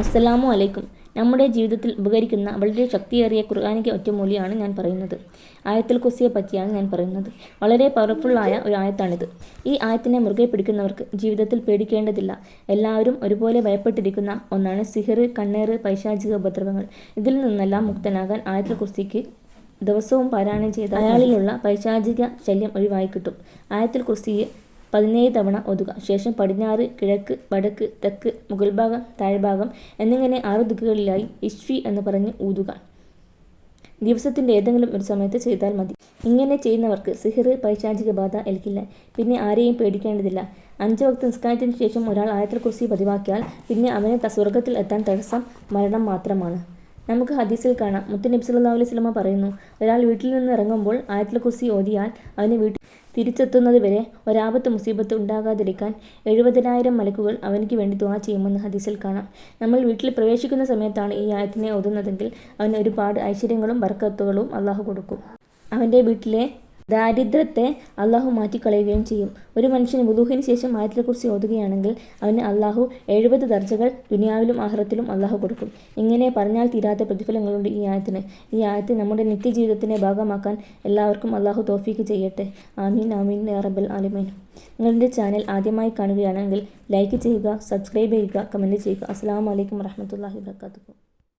അസ്സലാമു അലൈക്കും. നമ്മുടെ ജീവിതത്തിൽ ഉപകരിക്കുന്ന വളരെ ശക്തിയേറിയ ഖുർആനിക ഒറ്റമൂലിയാണ് ഞാൻ പറയുന്നത്. ആയത്തുൽ കുർസിയെ പറ്റിയാണ് ഞാൻ പറയുന്നത്. വളരെ പവർഫുള്ളായ ഒരു ആയത്താണിത്. ഈ ആയത്തിനെ മുറുകെ പിടിക്കുന്നവർക്ക് ജീവിതത്തിൽ പേടിക്കേണ്ടതില്ല. എല്ലാവരും ഒരുപോലെ ഭയപ്പെട്ടിരിക്കുന്ന ഒന്നാണ് സിഹർ, കണ്ണേറ്, പൈശാചിക ഉപദ്രവങ്ങൾ. ഇതിൽ നിന്നെല്ലാം മുക്തനാകാൻ ആയത്തുൽ കുർസിക്ക് ദിവസവും പാരായണം ചെയ്ത അയാളിലുള്ള പൈശാചിക ശല്യം ഒഴിവായി കിട്ടും. ആയത്തുൽ കുർസിയെ 17 തവണ ഓതുക. ശേഷം പടിഞ്ഞാറ്, കിഴക്ക്, വടക്ക്, തെക്ക്, മുകൾഭാഗം, താഴ്ഭാഗം എന്നിങ്ങനെ 6 ദിക്കുകളിലായി ഇശ്ഫി എന്ന് പറഞ്ഞ് ഊതുക. ദിവസത്തിൻ്റെ ഏതെങ്കിലും ഒരു സമയത്ത് ചെയ്താൽ മതി. ഇങ്ങനെ ചെയ്യുന്നവർക്ക് സിഹർ, പൈശാചിക ബാധ ഏൽക്കില്ല. പിന്നെ ആരെയും പേടിക്കേണ്ടതില്ല. 5 വക്ത് നിസ്കാരത്തിന് ശേഷം ഒരാൾ ആയത്തുൽ കുർസി പതിവാക്കിയാൽ പിന്നെ അവന് സ്വർഗ്ഗത്തിൽ എത്താൻ തടസ്സം മരണം മാത്രമാണ്. നമുക്ക് ഹദീസിൽ കാണാം, മുത്തുനബി സല്ലല്ലാഹു അലൈഹി വസല്ലമ പറയുന്നു, ഒരാൾ വീട്ടിൽ നിന്ന് ഇറങ്ങുമ്പോൾ ആയത്തുൽ കുർസി ഓതിയാൽ അവന് വീട്ടിൽ തിരിച്ചെത്തുന്നത് വരെ ഒരാപത്ത് മുസീബത്ത് ഉണ്ടാകാതിരിക്കാൻ 70,000 മലക്കുകൾ അവനിക്ക് വേണ്ടി ദുആ ചെയ്യുമെന്ന് ഹദീസിൽ കാണാം. നമ്മൾ വീട്ടിൽ പ്രവേശിക്കുന്ന സമയത്താണ് ഈ ആയത്തിനെ ഓതുന്നതെങ്കിൽ അവന് ഒരുപാട് ഐശ്വര്യങ്ങളും ബർക്കത്തുകളും അള്ളാഹു കൊടുക്കും. അവൻ്റെ വീട്ടിലെ ദാരിദ്ര്യത്തെ അള്ളാഹു മാറ്റിക്കളയുകയും ചെയ്യും. ഒരു മനുഷ്യന് വുളൂഹിന് ശേഷം ആയത്തുൽ കുർസി ഓതുകയാണെങ്കിൽ അവന് അള്ളാഹു 70 ദർജകൾ ദുനിയാവിലും ആഖിറത്തിലും അള്ളാഹു കൊടുക്കും. ഇങ്ങനെ പറഞ്ഞാൽ തീരാത്ത പ്രതിഫലങ്ങളുണ്ട് ഈ ആയത്തിന്. ഈ ആയത്ത് നമ്മുടെ നിത്യജീവിതത്തിൻ്റെ ഭാഗമാക്കാൻ എല്ലാവർക്കും അള്ളാഹു തൗഫീഖ് ചെയ്യട്ടെ. ആമീൻ ആമീൻ യാ റബ്ബൽ ആലമീൻ. നിങ്ങളുടെ ചാനൽ ആദ്യമായി കാണുകയാണെങ്കിൽ ലൈക്ക് ചെയ്യുക, സബ്സ്ക്രൈബ് ചെയ്യുക, കമൻറ്റ് ചെയ്യുക. അസ്സലാമു അലൈക്കും വറഹ്മത്തുള്ളാഹി വബറകാതുഹു.